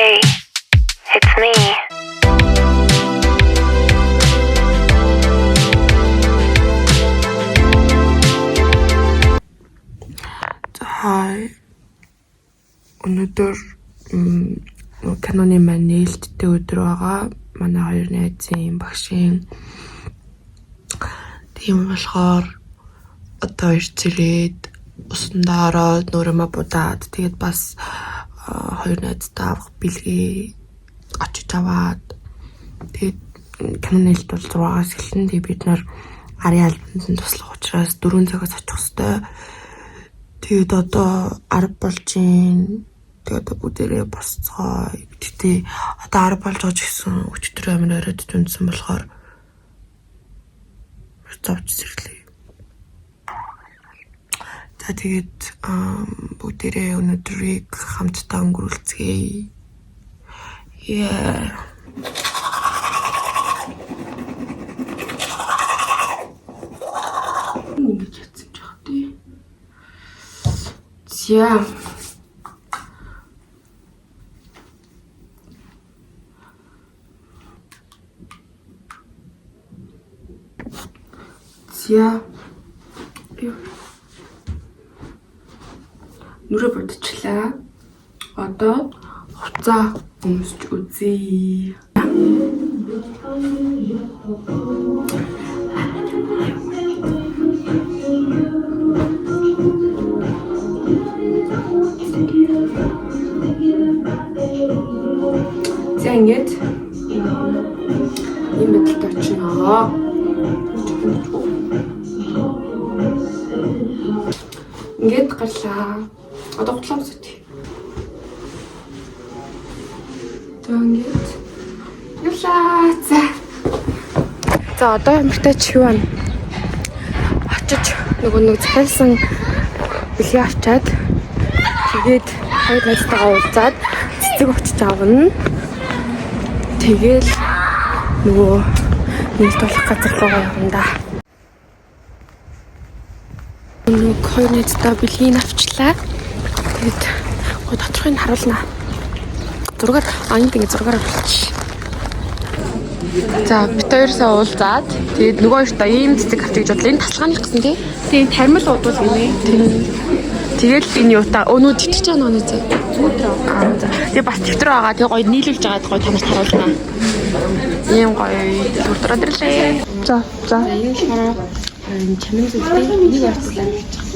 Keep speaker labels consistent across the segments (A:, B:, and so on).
A: Hey, it's me.
B: Hi. Өнөөдөр каноны маань нээлттэй өдөр байгаа. Манай хоёр найзын багшийн тийм болохоор одоо ирцэрээд усандаа ороод нөрөмө будаад тэгээд бас хоёр найзтай авах бэлгээ очиж аваад тэгээд каноны нээлт бол 6-аас эхэлнэ. Тэгээд бид нар арын албанд туслах учраас 4 цагаас очих хэрэгтэй. Тэгээд одоо 10 болж байна. Тэгээд бүгдээрээ босцоо. Тэгтээ одоо 10 болж байгаа гэсэн өчтөр амир оройд дүнсэн болохоор зовж сэрлээ. За тэгээд бүгдээрээ өнөөдрийг хамтдаа өнгөрүүлцгээе. Yeah. Yeah. Yeah. Нүрэ бодчихлаа. Одоо хуцаа өмсч үзье. За ингэж юм бэлт очноо. Ингээд гарлаа. Одоо готлоо зүт. Тэгээд юлаа. За одоо юмртай чи юу вэ? Очиж нөгөө нэг захиалсан бэлгээ авчаад тэгээд хоёр найзтайгаа уулзаад цэцэг очиж авна. Тэгэл нөгөө нээлт болох газар руу явна да. Нэг хоёр найзтай бэлгийг авчлаа. Тэгээд тодорхойг нь харуулна. Зургаар энд ингэ зургаар болчих. За бит хоёрсаа уулзаад тэгээд нөгөө хоёртаа ийм цэцэг авчих гэж бодлоо. Энэ тасалгааны гэсэн тий. Тийм тармил удвал гинэ. Тэгэл энэ юута өнөө тэтгэж байгаа нэг зэ. За. Тэгээ бас төвтөр байгаа. Тэгээ гоё нийлүүлж байгаад гоё танарт харуулна. Ийм гоё төвтөрөд ирлээ. За. Энэ болохоор чамин зүйлтэй нэг явуулсан гэж байна.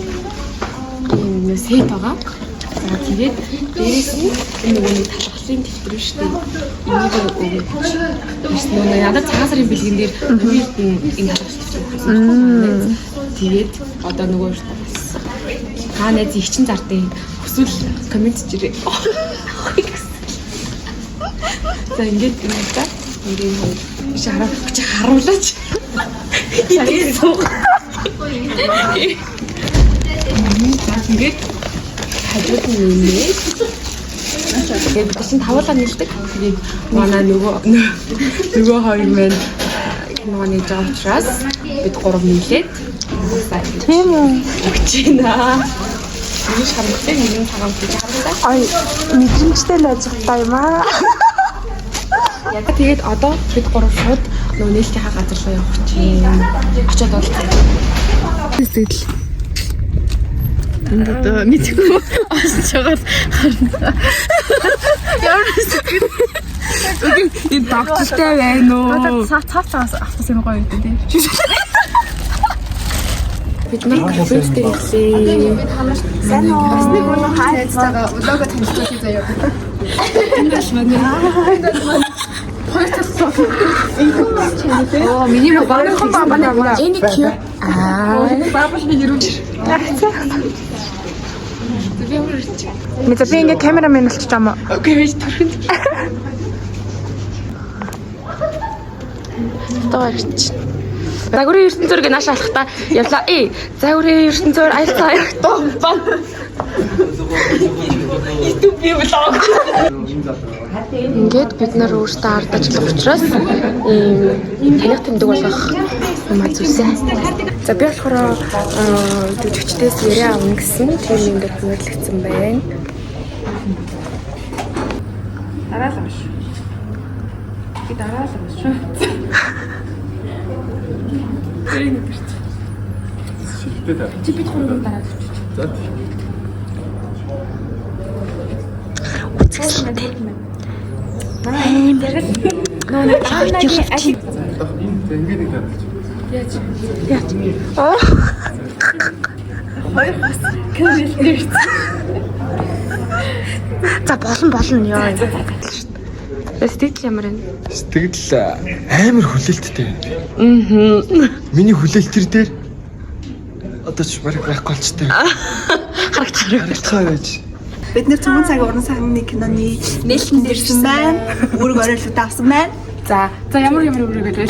B: Энэ сэт байгаа. За тэгээд дээрээс нь энэ нэг талхлын төвтөр шүү дээ. Энийг өгөөч. Бас нөгөө ядаж цагаан сарын бэлгэн дээр хувьд энэ талхлын төвтөр өгсөн. Тэгээд одоо нөгөө та найз их чин зардыг хүсвэл коммент чирээ. За ингээд юм да. Нэрийн хоёр биш харуулаач. Тэгээд суух. Ингээд хажууд нь нэмээ. Тэгээд гэсэн тавуулаа нэлдэг. Тэгээд манай нөгөө хоёр маань киноны жавчраас бид гурав нийлээд тийм үү өгч байна. Нэг шармтай нэгэн цагаан гэж харагдаа. Ой, мэдрэмжтэй л ажигтай юм аа. Яг тэгээд одоо бид гурав шууд нөгөө нээлтийн газар руу явах чинь. Очоод уулзъя. Сэтгэл. Одоо мэдгүй осч байгаа харна. Ямар сэтгэл. Энэ доктортай байна уу? Цаавчаас авах юм гоё юм тий. Бид нар конференцтэй ирлээ. Сайн уу? Бас нэг өнөө хайцтайгаа лого танилцуулъя заяа. Энэ л манай. Хоёр талсан. Оо, миний бабаа. Энэ кью. Бабааны хэрүүж. Би ингээ камерамен болчих юм аа. Окей, би төрхөнд. Тоорч. Загварын ертөнц зургийг нааш алхахтаа явлаа. Загварын ертөнц зур айлцаа явтаа. YouTube влог. Ингээд бид нар өөрсдөө ард ажиллах учраас ийм таних тэмдэг болгох юм зүйлсээ. За би болохоор жүжигчдээс яриа авна гэсэн тийм юм дээр хуваарлагдсан байна. Дараалал биш. Би дараалал биш шүү. Тэрийг бэрч.
C: Шилдэг таа.
B: Чи бид хурууг дараад авчих.
C: За.
B: Манай тэгээд нөө таашнагийн ашиг
C: Ингээд нэг таа.
B: яаж. Аа. Хоёр бас кэмэлдэрч. За болно ёо. Сэтгэл ямар вэ?
C: Сэтгэл амар хүлээлттэй байна. Миний хүлээлт төр дээр одоо ч бараг байхгүй болчтой. Харагдах байж.
D: Бид нэр цөмөн цаг уран сарны киноны нээлттэнд ирсэн байна. Үүрэг оройлууд авсан байна.
B: За ямар үүрэг байлээ.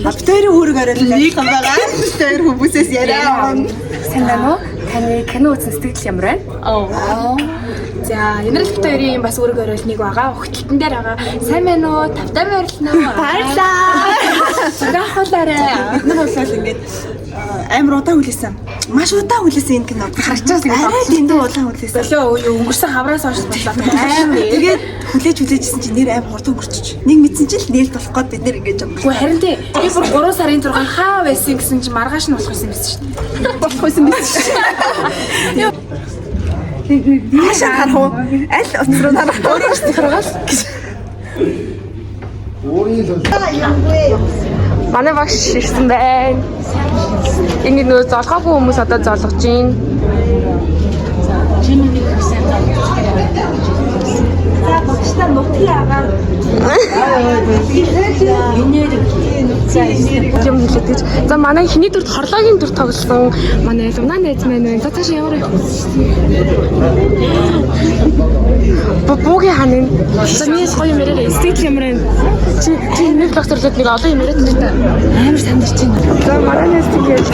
D: Автойрын үүрэг оройлууд авсан байгаа. Тэр хүмүүсээс яриа.
B: Сайн байна уу? Таны кино үзсэн сэтгэл ямар байна? За, Инэрл хоёрын бас үүрэг оройлныг байгаа. Өгтөлтөн дээр байгаа. Сайн байна уу? Тавтай байрлана уу?
D: Баярлаа.
B: Гахуулаарай.
D: Бид нар бол ингээд амар удаан хүлээсэн. Маш удаан хүлээсэн энэ кино.
B: Харчаас ингэ
D: арай дэндүү удаан хүлээсэн.
B: Болоо өнгөрсөн хавраас хойш болоод
D: Амар. Тэгээд хүлээжсэн чинь нэр амар хурдан өнгөрчих. Нэг мэдсэн чинь нээлт болох гээд бид нэр ингэж юм.
B: Гэхдээ харин тий би бүр 3 сарын 6 хаа байсан гэсэн чинь маргааш нь болох байсан байсан шүү дээ.
D: Болох байсан биз дээ. Яашаа харах уу? Аль утас руу харах уу?
B: Өөрөө ч харагаас. Манай багш ирсэн байна. Ингээд нөө золгоогүй хүмүүс одоо золгож гин.
D: За багштай нутгийн агаар
B: юм хэлээд гэж. За манай хиний дүрт хорлоогийн дүр тоглосон манай Лунаа найз маань байна. За цаашаа ямар вэ? Буугийн ханын. За миний гоё юм яриа. Сэтгэл ямар байна? Чи нэг докторлоод нэг олон юм яриад байна. Амар сандарч байна. За манай найз тэгээд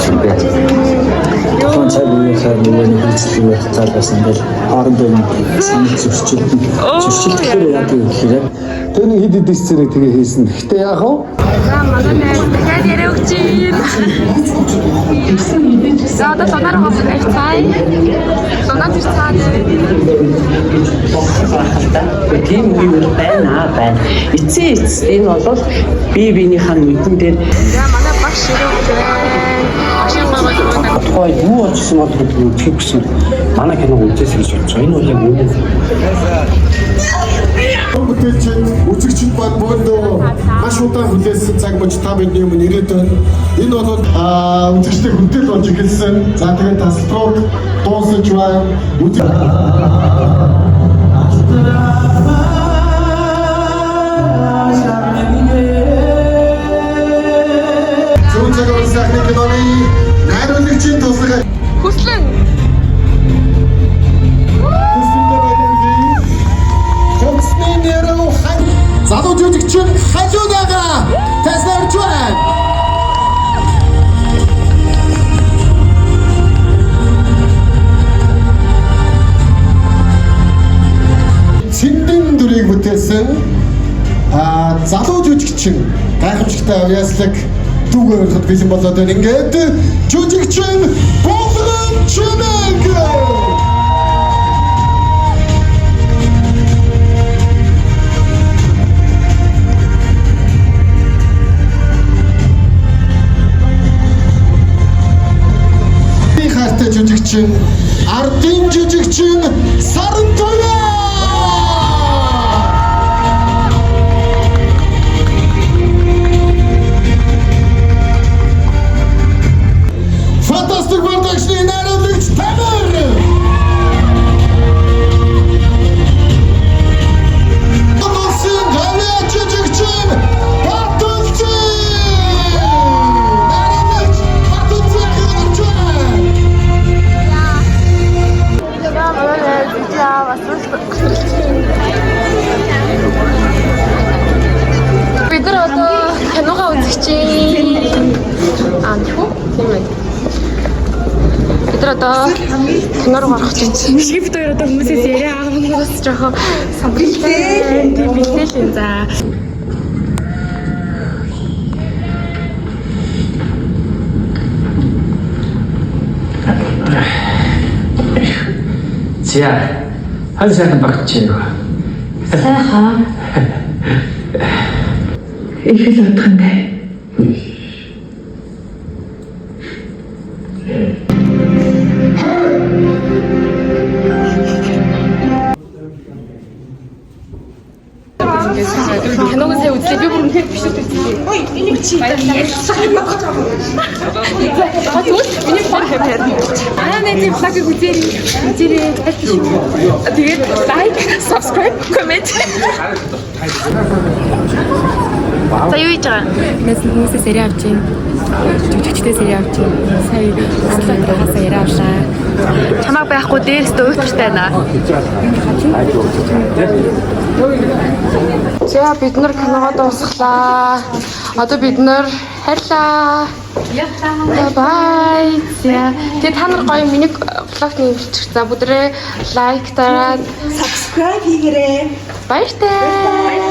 E: Хон цаг үеийнхээ нэг үзлэг байх цаал байсан бол хоорондоо санал зөрчилдөг яадаг юм гэхээр тэр нэг хэд хэдэн сценыг тэгээ хийсэн. Гэхдээ яах вэ?
B: за манай найз дахиад яриа өгч юм. За одоо соноор хавах цай. Соноор тэр цаа.
F: Тийм үйл байна. Эцэс энэ бол бие биенийхээ нүдэн дээр
B: За манай багш ирэх байна.
F: тухай юу болчихсон бол үзэх гэсэн манай кино үзээс гэж бодож байгаа. Энэ бол яг үнэн.
G: Бүтээлчд үзэгчд бод бөөдөө маш удаан хүлээсэн цаг мөч та бидний өмнө ирээд байна. Энэ бол үзэгчдийн хүртэл болж эхэлсэн. За тэгээд тасалбар дуусаж байна. Зүүн цагаар сайхны киноны найруулагчийн туслах
B: Хүслэн.
G: залуу жүжигчин хажуунаага тасарч байна. Цэндэн дүрийг бүтээсэн залуу жүжигчин гайхамшигтай авьяаслаг дүүг өрхөд бэлэн болоод байна. Ингээд жүжигчин Болгон Чимэг. жүжигчин ардын жүжигчин Сарантуя фантастик продакшны найруулагч Тамир Одосын галия жүжигчин
B: бид нар одоо киногаа үзэж байна. Тийм ээ. Бид нар одоо кино руу гарах гэж байна. Шиг бид хоёр одоо хүмүүсээс яриа авахнаас жоохон сандралтай. Тийм бэлдээл юм за.
E: За, хан сайхан багч.
F: Сайхан. Их л удахантай.
B: Киног сая үзлээ би бүр үнэхээр биш үү. Ой, энийг чи баярлалаа. Миний фон хэвээр. Нэг флагыг үзээрэй. Тэгээд лайк, subscribe, comment. За юу хийж байгаа?
H: Нас хүмүүсээс яриа авч юм. Жүжигчдээс яриа авч юм. Сая хасаа яриа авлаа.
B: Чамаг байхгүй дээрс дөөчтэй байна. За бид нар киногоо дуусглаа. Одоо бид нар хайрлаа. Бай. Тэгээ та нар гоё миний влогт нэмэлчих. За бүдрээ лайк дараад
D: Subscribe хийгээрэй.
B: баяртай.